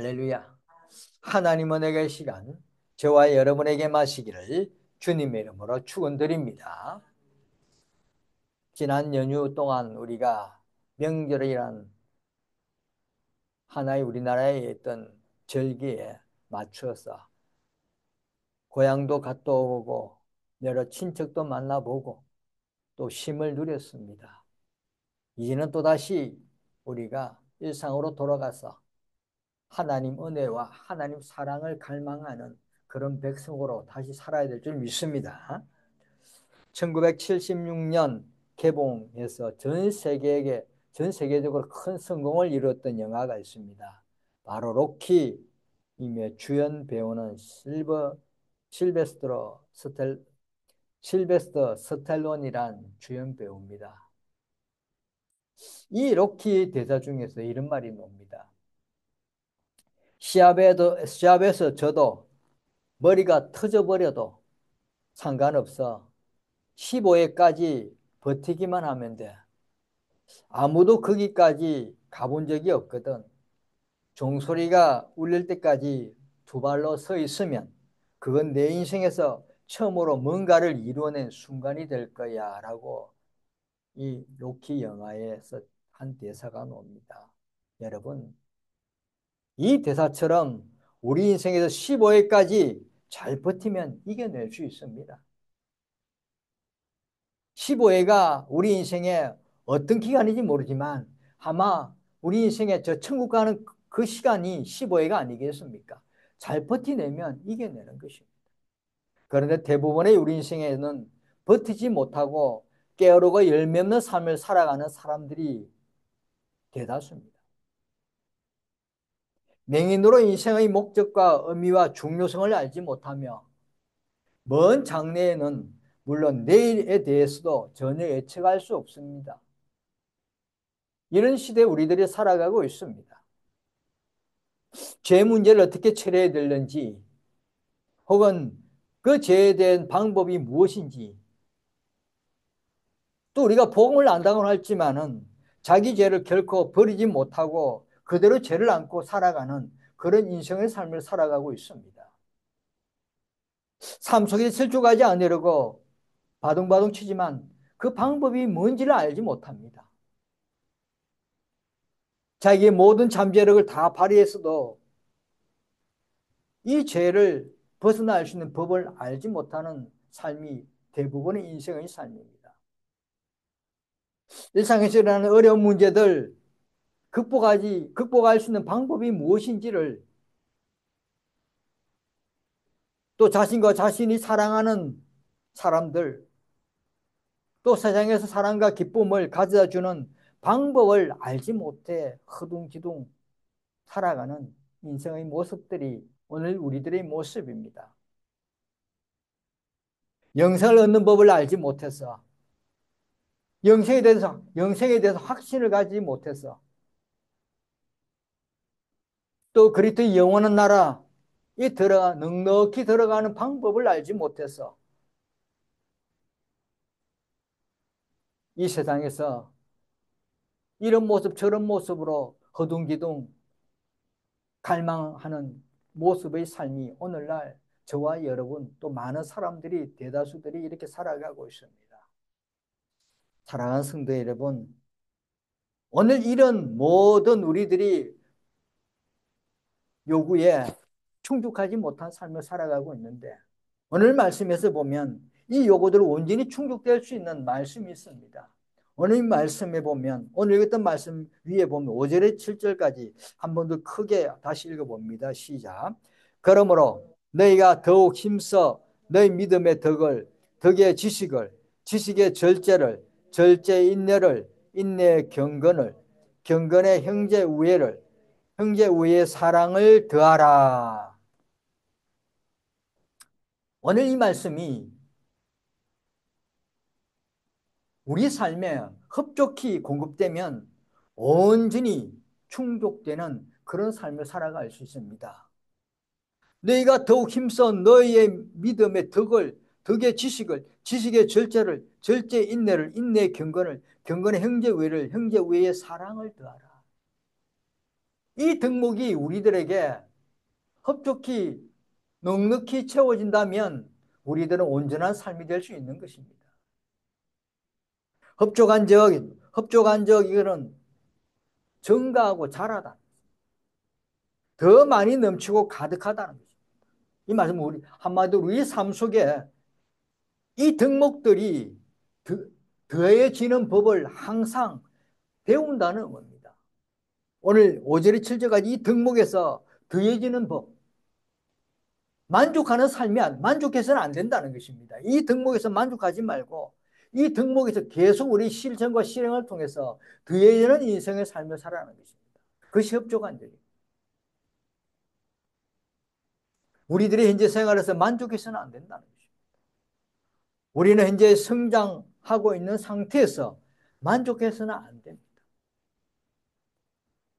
할렐루야. 하나님 은혜의 시간, 저와 여러분에게 마시기를 주님의 이름으로 축원드립니다. 지난 연휴 동안 우리가 명절이란 하나의 우리나라의 어떤 절기에 맞춰서 고향도 갔다 오고 여러 친척도 만나보고 또 쉼을 누렸습니다. 이제는 또다시 우리가 일상으로 돌아가서 하나님 은혜와 하나님 사랑을 갈망하는 그런 백성으로 다시 살아야 될 줄 믿습니다. 1976년 개봉해서 전 세계적으로 큰 성공을 이루었던 영화가 있습니다. 바로 로키이며 주연 배우는 실베스터 스텔 실베스터 스텔론이란 주연 배우입니다. 이 로키 대사 중에서 이런 말이 나옵니다. 시합에서 저도 머리가 터져버려도 상관없어. 15회까지 버티기만 하면 돼. 아무도 거기까지 가본 적이 없거든. 종소리가 울릴 때까지 두 발로 서 있으면 그건 내 인생에서 처음으로 뭔가를 이루어낸 순간이 될 거야 라고 이 로키 영화에서 한 대사가 나옵니다. 여러분, 이 대사처럼 우리 인생에서 15회까지 잘 버티면 이겨낼 수 있습니다. 15회가 우리 인생의 어떤 기간인지 모르지만 아마 우리 인생의 저 천국 가는 그 시간이 15회가 아니겠습니까? 잘 버티내면 이겨내는 것입니다. 그런데 대부분의 우리 인생에는 버티지 못하고 게으르고 열매 없는 삶을 살아가는 사람들이 대다수입니다. 맹인으로 인생의 목적과 의미와 중요성을 알지 못하며 먼 장래에는 물론 내일에 대해서도 전혀 예측할 수 없습니다. 이런 시대에 우리들이 살아가고 있습니다. 죄 문제를 어떻게 처리해야 되는지 혹은 그 죄에 대한 방법이 무엇인지 또 우리가 복음을 안다고는 할지만은 자기 죄를 결코 버리지 못하고 그대로 죄를 안고 살아가는 그런 인생의 삶을 살아가고 있습니다. 삶 속에 실족하지 않으려고 바둥바둥 치지만 그 방법이 뭔지를 알지 못합니다. 자기의 모든 잠재력을 다 발휘했어도 이 죄를 벗어날 수 있는 법을 알지 못하는 삶이 대부분의 인생의 삶입니다. 일상에서 일어나는 어려운 문제들 극복할 수 있는 방법이 무엇인지를 또 자신과 자신이 사랑하는 사람들 또 세상에서 사랑과 기쁨을 가져다 주는 방법을 알지 못해 허둥지둥 살아가는 인생의 모습들이 오늘 우리들의 모습입니다. 영생을 얻는 법을 알지 못해서 영생에 대해서 확신을 가지지 못해서 또 그리스도의 영원한 나라에 넉넉히 들어가는 방법을 알지 못해서 이 세상에서 이런 모습 저런 모습으로 허둥지둥 갈망하는 모습의 삶이 오늘날 저와 여러분 또 많은 사람들이 대다수들이 이렇게 살아가고 있습니다. 사랑하는 성도 여러분, 오늘 이런 모든 우리들이 요구에 충족하지 못한 삶을 살아가고 있는데 오늘 말씀에서 보면 이 요구들을 온전히 충족될 수 있는 말씀이 있습니다. 오늘 말씀에 보면 오늘 읽었던 말씀 위에 보면 5절에 7절까지 한 번 더 크게 다시 읽어봅니다. 시작. 그러므로 너희가 더욱 힘써 너희 믿음의 덕의 지식의 절제를, 절제의 인내를, 인내의 경건을, 경건의 형제 우애를, 형제 우애의 사랑을 더하라. 오늘 이 말씀이 우리 삶에 흡족히 공급되면 온전히 충족되는 그런 삶을 살아갈 수 있습니다. 너희가 더욱 힘써 너희의 믿음의 덕의 지식의 절제를, 절제의 인내를, 인내의 경건을, 경건의 형제 우애를, 형제 우애의 사랑을 더하라. 이 덕목이 우리들에게 흡족히 넉넉히 채워진다면 우리들은 온전한 삶이 될 수 있는 것입니다. 흡족한 적 이거는 증가하고 자라다. 더 많이 넘치고 가득하다는 것입니다. 이 말씀은 한마디로 우리 삶 속에 이 덕목들이 더해지는 법을 항상 배운다는 겁니다. 오늘 5절에 7절까지 이 덕목에서 더해지는 법, 만족해서는 안 된다는 것입니다. 이 덕목에서 만족하지 말고 이 덕목에서 계속 우리 실천과 실행을 통해서 더해지는 인생의 삶을 살아가는 것입니다. 그것이 협조가 안 돼요. 우리들이 현재 생활에서 만족해서는 안 된다는 것입니다. 우리는 현재 성장하고 있는 상태에서 만족해서는 안 됩니다.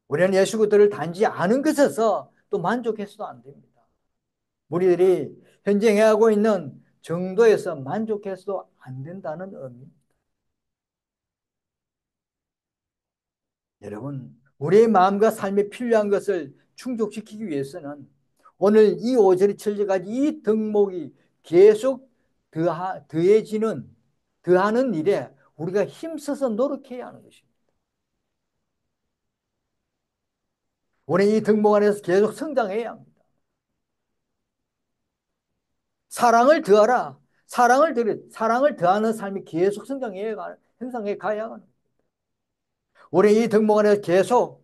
우리는 예수 그리스도를 단지 아는 것에서 또 만족해서도 안 됩니다. 우리들이 현재 행하고 있는 정도에서 만족해서도 안 된다는 의미입니다. 여러분, 우리의 마음과 삶에 필요한 것을 충족시키기 위해서는 오늘 이 5절이 7절까지 이 덕목이 계속 더하는 일에 우리가 힘써서 노력해야 하는 것입니다. 우리 이 덕목 안에서 계속 성장해야 합니다. 사랑을 더하라. 사랑을 더하는 삶이 계속 형성해 가야 하는. 우리 이 덕목 안에서 계속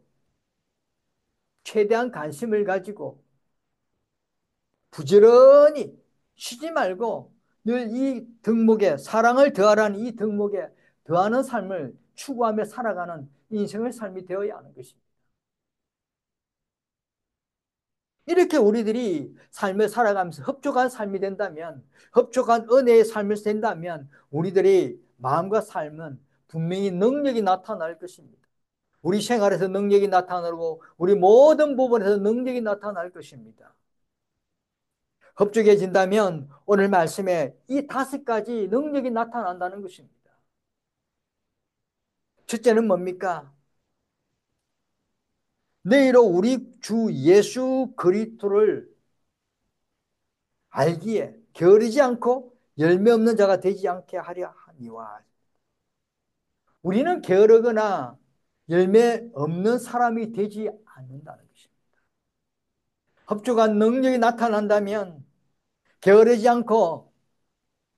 최대한 관심을 가지고 부지런히 쉬지 말고 늘 이 덕목에 사랑을 더하라는 이 덕목에 더하는 삶을 추구하며 살아가는 인생의 삶이 되어야 하는 것입니다. 이렇게 우리들이 삶을 살아가면서 흡족한 삶이 된다면, 흡족한 은혜의 삶을 산다면 우리들이 마음과 삶은 분명히 능력이 나타날 것입니다. 우리 생활에서 능력이 나타나고 우리 모든 부분에서 능력이 나타날 것입니다. 흡족해진다면 오늘 말씀에 이 5가지 능력이 나타난다는 것입니다. 첫째는 뭡니까? 너희로 우리 주 예수 그리스도를 알기에 게으르지 않고 열매 없는 자가 되지 않게 하려 하니와. 우리는 게으르거나 열매 없는 사람이 되지 않는다는 것입니다. 흡족한 능력이 나타난다면 게으르지 않고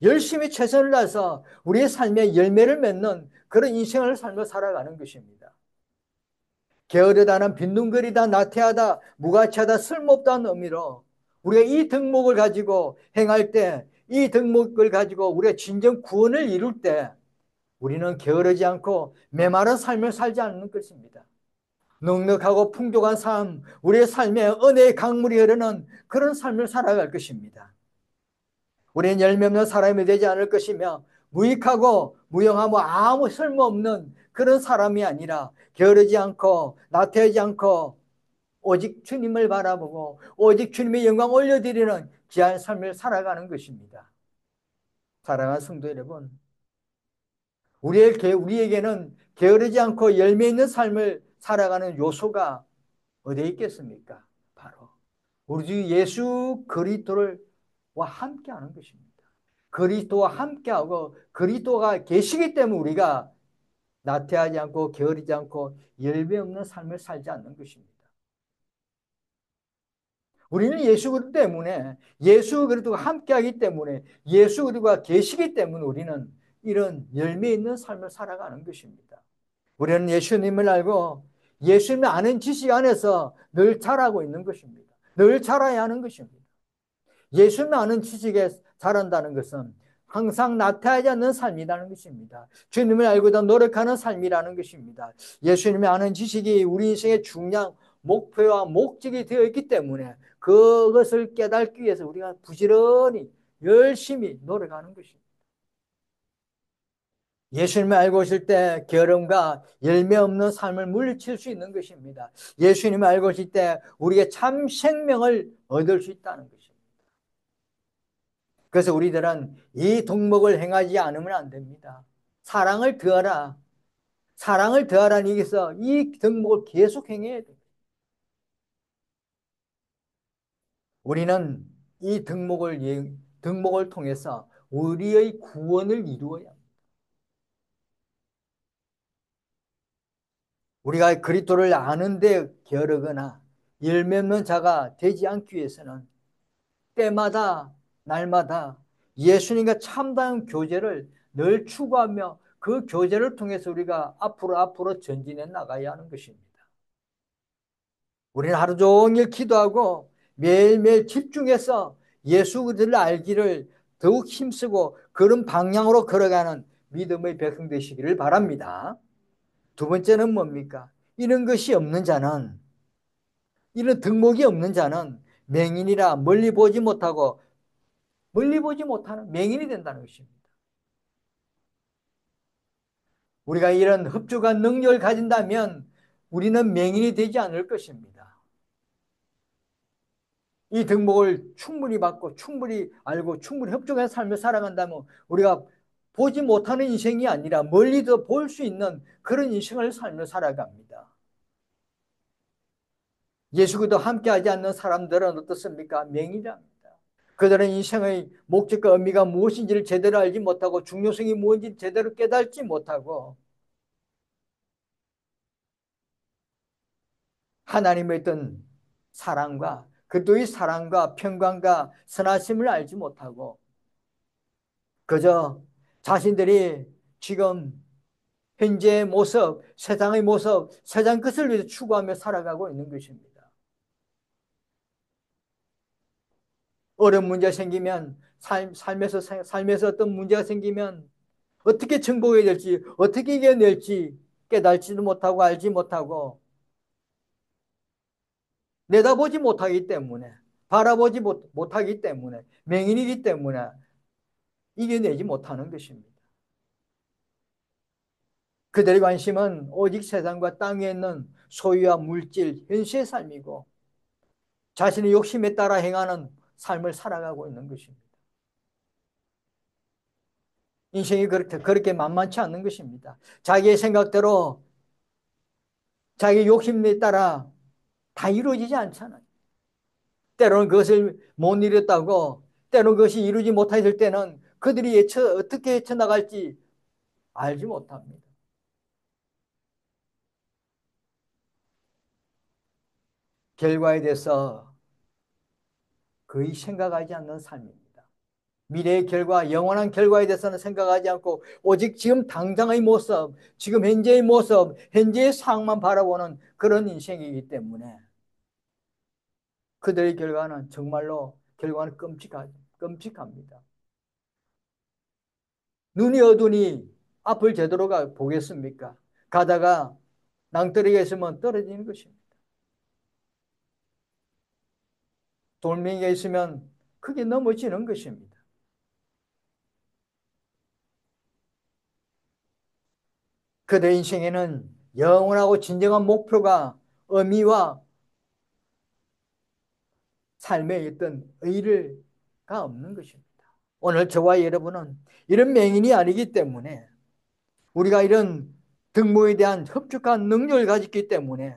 열심히 최선을 다해서 우리의 삶에 열매를 맺는 그런 인생을 삶을 살아가는 것입니다. 게으르다는 빈둥거리다, 나태하다, 무가치하다, 쓸모없다는 의미로 우리가 이 덕목을 가지고 행할 때, 이 덕목을 가지고 우리가 진정 구원을 이룰 때 우리는 게으르지 않고 메마른 삶을 살지 않는 것입니다. 넉넉하고 풍족한 삶, 우리의 삶에 은혜의 강물이 흐르는 그런 삶을 살아갈 것입니다. 우리는 열매 없는 사람이 되지 않을 것이며 무익하고 무용하고 아무 쓸모없는 그런 사람이 아니라 게으르지 않고 나태하지 않고 오직 주님을 바라보고 오직 주님의 영광 올려드리는 귀한 삶을 살아가는 것입니다. 사랑하는 성도 여러분, 우리에게는 게으르지 않고 열매 있는 삶을 살아가는 요소가 어디에 있겠습니까? 바로 우리 주 예수 그리스도와 함께하는 것입니다. 그리스도와 함께하고 그리스도가 계시기 때문에 우리가 나태하지 않고 게으르지 않고 열매 없는 삶을 살지 않는 것입니다. 우리는 예수 그리스도 때문에 예수 그리스도가 함께하기 때문에 예수 그리스도가 계시기 때문에 우리는 이런 열매 있는 삶을 살아가는 것입니다. 우리는 예수님을 알고 예수님을 아는 지식 안에서 늘 자라고 있는 것입니다. 늘 자라야 하는 것입니다. 예수님을 아는 지식에 자란다는 것은 항상 나태하지 않는 삶이라는 것입니다. 주님을 알고 더 노력하는 삶이라는 것입니다. 예수님을 아는 지식이 우리 인생의 중요한 목표와 목적이 되어 있기 때문에 그것을 깨닫기 위해서 우리가 부지런히 열심히 노력하는 것입니다. 예수님을 알고 있을 때 게으름과 열매 없는 삶을 물리칠 수 있는 것입니다. 예수님을 알고 있을 때 우리가 참 생명을 얻을 수 있다는 것입니다. 그래서 우리들은 이 덕목을 행하지 않으면 안 됩니다. 사랑을 더하라. 사랑을 더하라는 얘기에서 이 덕목을 계속 행해야 돼요. 우리는 이 등목을 통해서 우리의 구원을 이루어야 합니다. 우리가 그리스도를 아는데 게으르거나 열매 없는 자가 되지 않기 위해서는 때마다 날마다 예수님과 참다운 교제를 늘 추구하며 그 교제를 통해서 우리가 앞으로 전진해 나가야 하는 것입니다. 우리는 하루 종일 기도하고 매일매일 집중해서 예수 그리스도를 알기를 더욱 힘쓰고 그런 방향으로 걸어가는 믿음의 백성 되시기를 바랍니다. 두 번째는 뭡니까? 이런 것이 없는 자는, 이런 덕목이 없는 자는 맹인이라 멀리 보지 못하는 맹인이 된다는 것입니다. 우리가 이런 흡족한 능력을 가진다면 우리는 맹인이 되지 않을 것입니다. 이 덕목을 충분히 받고 충분히 알고 충분히 흡족한 삶을 살아간다면 우리가 보지 못하는 인생이 아니라 멀리도 볼 수 있는 그런 인생을 삶을 살아갑니다. 예수 그리스도 함께하지 않는 사람들은 어떻습니까? 맹인이랍니다. 그들은 인생의 목적과 의미가 무엇인지를 제대로 알지 못하고 중요성이 무엇인지 제대로 깨닫지 못하고 하나님의 어떤 사랑과 그리스도의 사랑과 평강과 선하심을 알지 못하고 그저 자신들이 지금 현재의 모습, 세상의 모습, 세상 것을 위해서 추구하며 살아가고 있는 것입니다. 어려운 문제 생기면 삶에서 어떤 문제가 생기면 어떻게 정복해야 될지 어떻게 이겨낼지 깨달지도 못하고 알지 못하고 내다보지 못하기 때문에 바라보지 못하기 때문에 맹인이기 때문에 이겨내지 못하는 것입니다. 그들의 관심은 오직 세상과 땅에 있는 소유와 물질, 현실의 삶이고 자신의 욕심에 따라 행하는 삶을 살아가고 있는 것입니다. 인생이 그렇게 만만치 않는 것입니다. 자기의 생각대로 자기 욕심에 따라 다 이루어지지 않잖아요. 때로는 그것을 못 이뤘다고 때로는 그것이 이루지 못했을 때는 그들이 어떻게 헤쳐나갈지 알지 못합니다. 결과에 대해서 거의 생각하지 않는 삶입니다. 미래의 결과, 영원한 결과에 대해서는 생각하지 않고 오직 지금 당장의 모습, 지금 현재의 모습, 현재의 상황만 바라보는 그런 인생이기 때문에 그들의 결과는 끔찍합니다. 눈이 어두니 앞을 제대로 보겠습니까? 가다가 낭떠러지가 있으면 떨어지는 것입니다. 돌멩이가 있으면 크게 넘어지는 것입니다. 그들의 인생에는 영원하고 진정한 목표가 의미와 삶에 있던 의의가 없는 것입니다. 오늘 저와 여러분은 이런 맹인이 아니기 때문에 우리가 이런 등모에 대한 흡족한 능력을 가졌기 때문에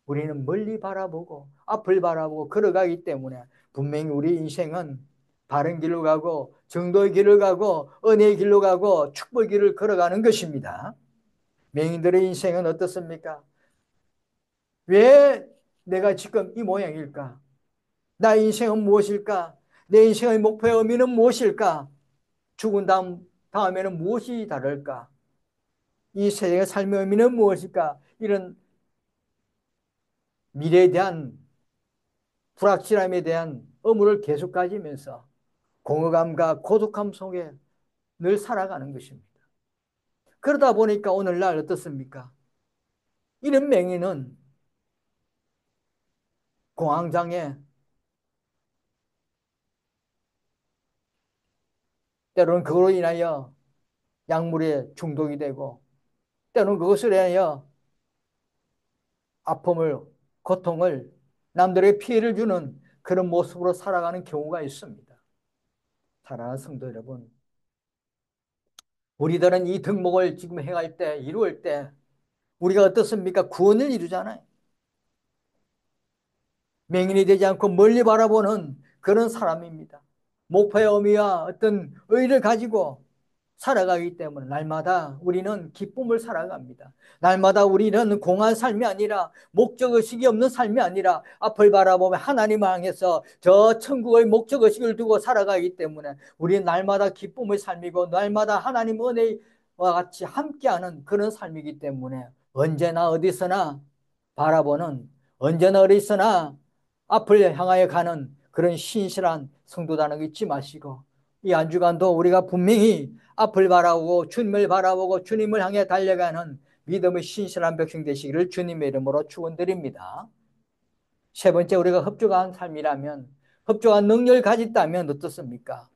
우리는 멀리 바라보고 앞을 바라보고 걸어가기 때문에 분명히 우리 인생은 바른 길로 가고 정도의 길을 가고 은혜의 길로 가고 축복의 길을 걸어가는 것입니다. 맹인들의 인생은 어떻습니까? 왜 내가 지금 이 모양일까? 나의 인생은 무엇일까? 내 인생의 목표의 의미는 무엇일까? 죽은 다음에는 무엇이 다를까? 이 세상의 삶의 의미는 무엇일까? 이런 미래에 대한 불확실함에 대한 의무를 계속 가지면서 공허감과 고독함 속에 늘 살아가는 것입니다. 그러다 보니까 오늘날 어떻습니까? 이런 맹인은 공황장애, 때로는 그로 인하여 약물에 중독이 되고 때로는 그것을 인하여 아픔을, 고통을, 남들에게 피해를 주는 그런 모습으로 살아가는 경우가 있습니다. 사랑하는 성도 여러분, 우리들은 이 덕목을 지금 행할 때, 이루을 때 우리가 어떻습니까? 구원을 이루잖아요. 맹인이 되지 않고 멀리 바라보는 그런 사람입니다. 목표의 의미와 어떤 의의를 가지고 살아가기 때문에 날마다 우리는 기쁨을 살아갑니다. 날마다 우리는 공허한 삶이 아니라 목적의식이 없는 삶이 아니라 앞을 바라보며 하나님을 향해서 저 천국의 목적의식을 두고 살아가기 때문에 우리는 날마다 기쁨의 삶이고 날마다 하나님 은혜와 같이 함께하는 그런 삶이기 때문에 언제나 어디서나 바라보는, 언제나 어디서나 앞을 향하여 가는 그런 신실한 성도다는 거 잊지 마시고, 이 한 주간도 우리가 분명히 앞을 바라보고 주님을 바라보고 주님을 향해 달려가는 믿음의 신실한 백성 되시기를 주님의 이름으로 축원드립니다. 세 번째, 우리가 흡족한 삶이라면, 흡족한 능력을 가졌다면 어떻습니까?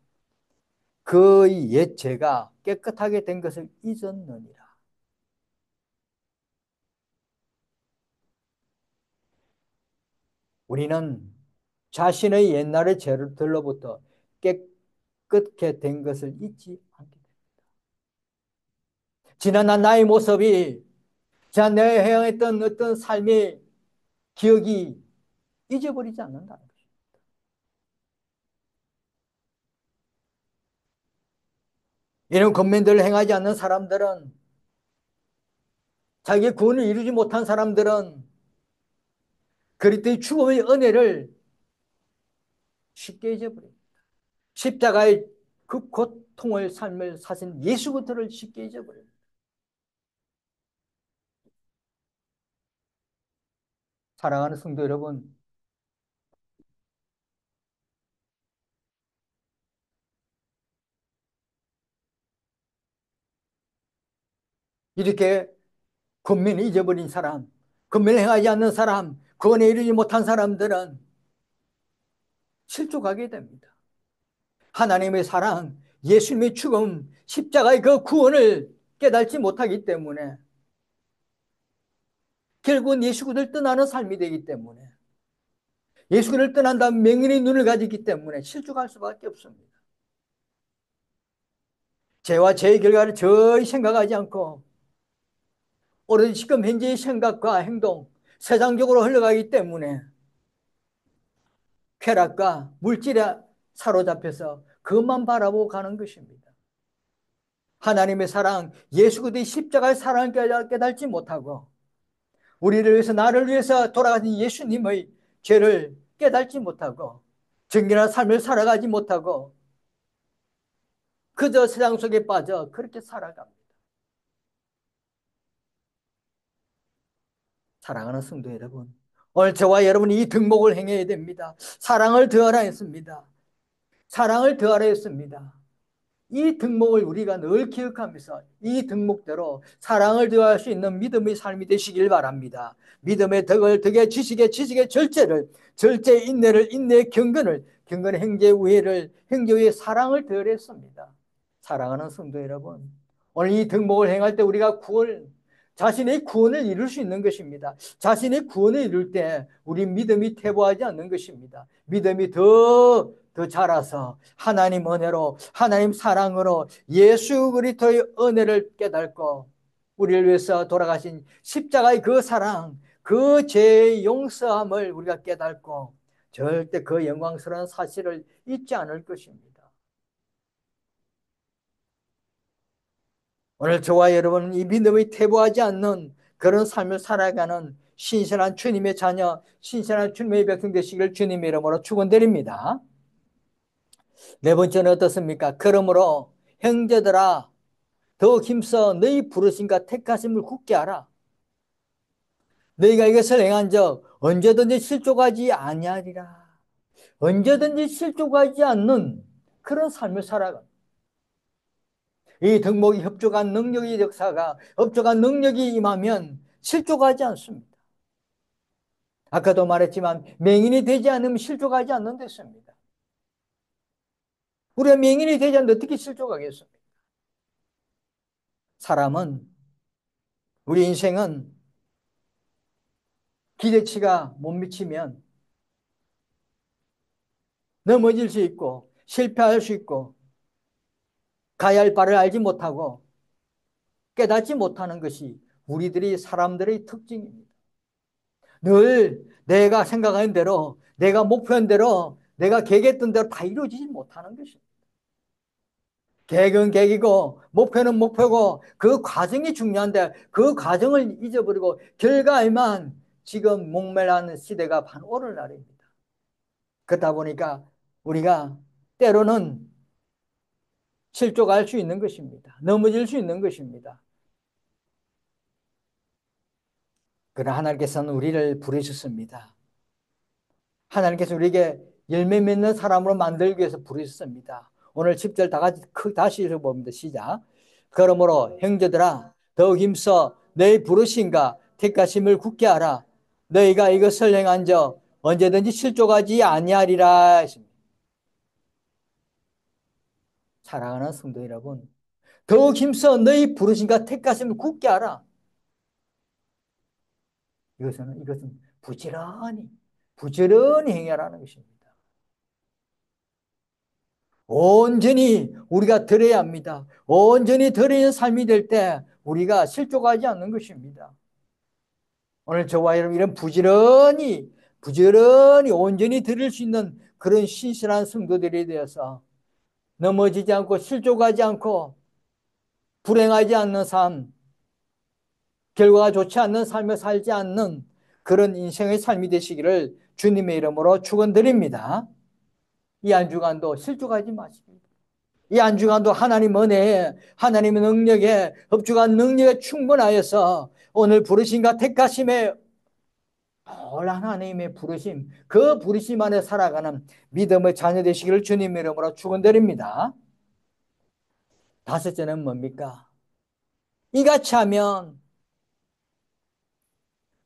그 옛 죄가 깨끗하게 된 것을 잊었느니라. 우리는 자신의 옛날의 죄들로부터 깨끗게 된 것을 잊지 않게 됩니다. 지난 나의 모습이, 지난 내가 행했던 어떤 삶의 기억이 잊어버리지 않는다는 것입니다. 이런 권면들을 행하지 않는 사람들은, 자기의 구원을 이루지 못한 사람들은 그리스도의 죽음의 은혜를 쉽게 잊어버립니다. 십자가의 그 고통을 삶을 사신 예수 그리스도를 쉽게 잊어버립니다. 사랑하는 성도 여러분, 이렇게 권면을 잊어버린 사람, 권면을 행하지 않는 사람, 구원에 이르지 못한 사람들은 실족하게 됩니다. 하나님의 사랑, 예수님의 죽음, 십자가의 그 구원을 깨닫지 못하기 때문에 결국은 예수 그리스도를 떠나는 삶이 되기 때문에, 예수 그리스도를 떠난 다음 맹인의 눈을 가지기 때문에 실족할 수밖에 없습니다. 죄와 죄의 결과를 저히 생각하지 않고 오로지 지금 현재의 생각과 행동, 세상적으로 흘러가기 때문에 쾌락과 물질에 사로잡혀서 그것만 바라보고 가는 것입니다. 하나님의 사랑, 예수 그리스도의 십자가의 사랑을 깨닫지 못하고 우리를 위해서, 나를 위해서 돌아가신 예수님의 죄를 깨닫지 못하고 정결한 삶을 살아가지 못하고 그저 세상 속에 빠져 그렇게 살아갑니다. 사랑하는 성도 여러분, 오늘 저와 여러분이 이 등목을 행해야 됩니다. 사랑을 더하라 했습니다. 사랑을 더하라 했습니다. 이 등목을 우리가 늘 기억하면서 이 등목대로 사랑을 더할 수 있는 믿음의 삶이 되시길 바랍니다. 믿음의 덕을 덕에, 지식의 지식의 절제를, 절제의 인내를, 인내의 경건을, 경건의 행제의 우애를, 행제의 사랑을 더했습니다. 사랑하는 성도 여러분, 오늘 이 등목을 행할 때 우리가 자신의 구원을 이룰 수 있는 것입니다. 자신의 구원을 이룰 때 우리 믿음이 퇴보하지 않는 것입니다. 믿음이 더 자라서 하나님 은혜로, 하나님 사랑으로 예수 그리스도의 은혜를 깨닫고 우리를 위해서 돌아가신 십자가의 그 사랑, 그 죄의 용서함을 우리가 깨닫고 절대 그 영광스러운 사실을 잊지 않을 것입니다. 오늘 저와 여러분은 이 믿음이 퇴보하지 않는 그런 삶을 살아가는 신실한 주님의 자녀, 신실한 주님의 백성 되시기를 주님의 이름으로 축원드립니다. 네 번째는 어떻습니까? 그러므로 형제들아 더욱 힘써 너희 부르심과 택하심을 굳게 하라. 너희가 이것을 행한 적 언제든지 실족하지 아니하리라. 언제든지 실족하지 않는 그런 삶을 살아가. 이 덕목이 협족한 능력의 역사가, 협족한 능력이 임하면 실족하지 않습니다. 아까도 말했지만 맹인이 되지 않으면 실족하지 않는 데습니다. 우리가 맹인이 되지 않는데 어떻게 실족하겠습니까? 사람은, 우리 인생은 기대치가 못 미치면 넘어질 수 있고 실패할 수 있고 가야 할 바를 알지 못하고 깨닫지 못하는 것이 우리들이 사람들의 특징입니다. 늘 내가 생각하는 대로, 내가 목표한 대로 내가 계획했던 대로 다 이루어지지 못하는 것입니다. 계획은 계획이고 목표는 목표고 그 과정이 중요한데 그 과정을 잊어버리고 결과에만 지금 목매라는 시대가 바로 오늘날입니다. 그러다 보니까 우리가 때로는 실족할 수 있는 것입니다. 넘어질 수 있는 것입니다. 그러나 하나님께서는 우리를 부르셨습니다. 하나님께서 우리에게 열매 맺는 사람으로 만들기 위해서 부르셨습니다. 오늘 10절 다 같이 다시 읽어봅니다. 시작. 그러므로 형제들아 더욱 힘써 너희 부르심과 택하심을 굳게 하라. 너희가 이것을 행한 적 언제든지 실족하지 아니하리라 했습니다. 사랑하는 성도 여러분, 더욱 힘써 너희 부르심과 택하심을 굳게 하라. 이것은 부지런히 행하라는 것입니다. 온전히 우리가 드려야 합니다. 온전히 드리는 삶이 될 때 우리가 실족하지 않는 것입니다. 오늘 저와 여러분 이런 부지런히 온전히 드릴 수 있는 그런 신실한 성도들이 되어서 넘어지지 않고 실족하지 않고 불행하지 않는 삶, 결과가 좋지 않는 삶을 살지 않는 그런 인생의 삶이 되시기를 주님의 이름으로 축원드립니다. 이 한 주간도 실족하지 마십니다. 이 한 주간도 하나님 은혜에 하나님의 능력에 흡족한 능력에 충분하여서 오늘 부르심과 택하심에 올 하나님의 부르심 그 부르심 안에 살아가는 믿음의 자녀 되시기를 주님의 이름으로 축원드립니다. 다섯째는 뭡니까? 이같이 하면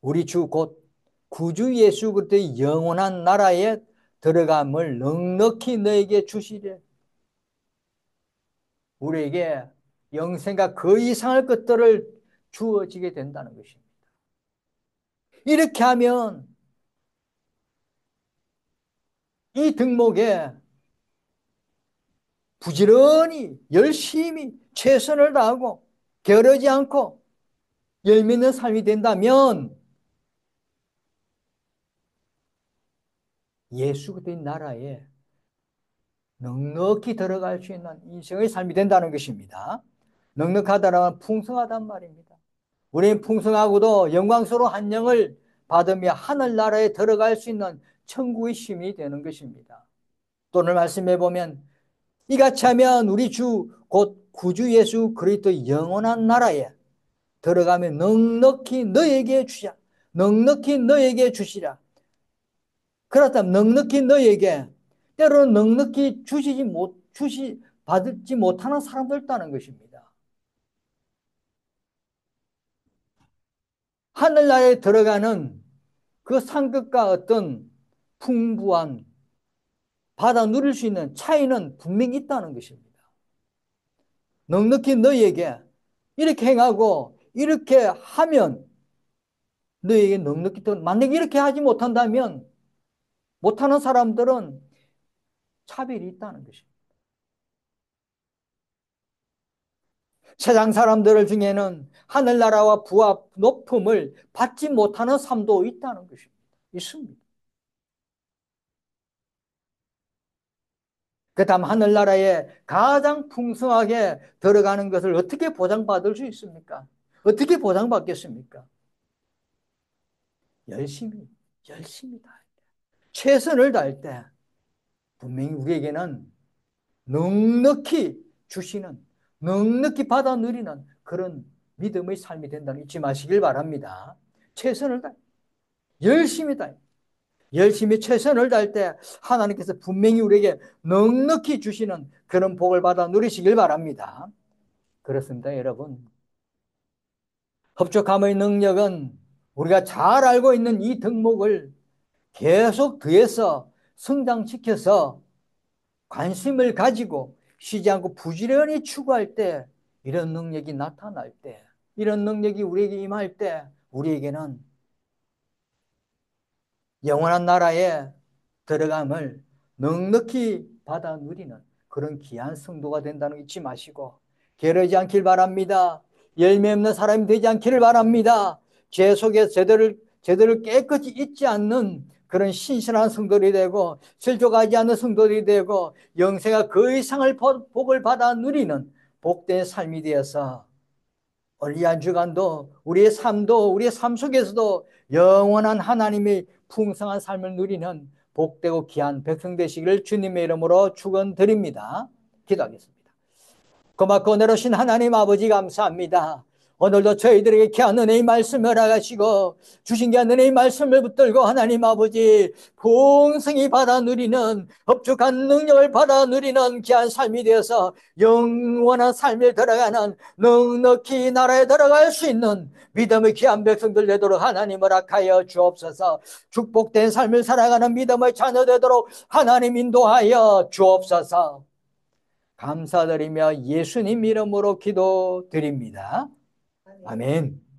우리 주 곧 구주 예수 그리스도의 영원한 나라에 들어감을 넉넉히 너에게 주시되 우리에게 영생과 그 이상의 것들을 주어지게 된다는 것입니다. 이렇게 하면 이 등목에 부지런히 열심히 최선을 다하고 게으르지 않고 열매 있는 삶이 된다면 예수 그리스도의 나라에 넉넉히 들어갈 수 있는 인생의 삶이 된다는 것입니다. 넉넉하다는 풍성하단 말입니다. 우리는 풍성하고도 영광스러운 한 영을 받으며 하늘나라에 들어갈 수 있는 천국의 시민이 되는 것입니다. 또 오늘 말씀해 보면 이같이 하면 우리 주 곧 구주 예수 그리스도 영원한 나라에 들어가면 넉넉히 너에게 주자. 넉넉히 너에게 주시라. 그렇다면 넉넉히 너에게 때로는 넉넉히 받지 못하는 사람도 있다는 것입니다. 하늘나라에 들어가는 그 상급과 어떤 풍부한 받아 누릴 수 있는 차이는 분명히 있다는 것입니다. 넉넉히 너희에게 이렇게 행하고 이렇게 하면 너희에게 넉넉히 더 만약에 이렇게 하지 못한다면 못하는 사람들은 차별이 있다는 것입니다. 세상 사람들 중에는 하늘나라와 부와 높음을 받지 못하는 삶도 있다는 것입니다. 있습니다. 그 다음 하늘나라에 가장 풍성하게 들어가는 것을 어떻게 보장받을 수 있습니까? 어떻게 보장받겠습니까? 열심히, 열심히 다할 때, 최선을 다할 때 분명히 우리에게는 넉넉히 주시는, 넉넉히 받아 누리는 그런 믿음의 삶이 된다는 잊지 마시길 바랍니다. 최선을 다해, 열심히 다해, 열심히 최선을 다할 때 하나님께서 분명히 우리에게 넉넉히 주시는 그런 복을 받아 누리시길 바랍니다. 그렇습니다, 여러분. 흡족함의 능력은 우리가 잘 알고 있는 이 덕목을 계속 더해서 성장시켜서 관심을 가지고 쉬지 않고 부지런히 추구할 때 이런 능력이 나타날 때 이런 능력이 우리에게 임할 때 우리에게는 영원한 나라에 들어감을 넉넉히 받아 누리는 그런 귀한 성도가 된다는 거 잊지 마시고 게으르지 않길 바랍니다. 열매 없는 사람이 되지 않기를 바랍니다. 죄 속에 제대로 깨끗이 잊지 않는 그런 신실한 성도들이 되고 실족하지 않는 성도들이 되고 영생과 그 이상을 복을 받아 누리는 복된 삶이 되어서 오늘 이 한 주간도 우리의 삶도 우리의 삶 속에서도 영원한 하나님의 풍성한 삶을 누리는 복되고 귀한 백성 되시기를 주님의 이름으로 축원드립니다. 기도하겠습니다. 고맙고 은혜로우신 하나님 아버지 감사합니다. 오늘도 저희들에게 귀한 은혜의 말씀을 허락하시고 주신 귀한 은혜의 말씀을 붙들고 하나님 아버지 풍성히 받아 누리는 흡족한 능력을 받아 누리는 귀한 삶이 되어서 영원한 삶에 들어가는 넉넉히 나라에 들어갈 수 있는 믿음의 귀한 백성들 되도록 하나님 허락하여 주옵소서. 축복된 삶을 살아가는 믿음의 자녀 되도록 하나님 인도하여 주옵소서. 감사드리며 예수님 이름으로 기도드립니다. 아멘.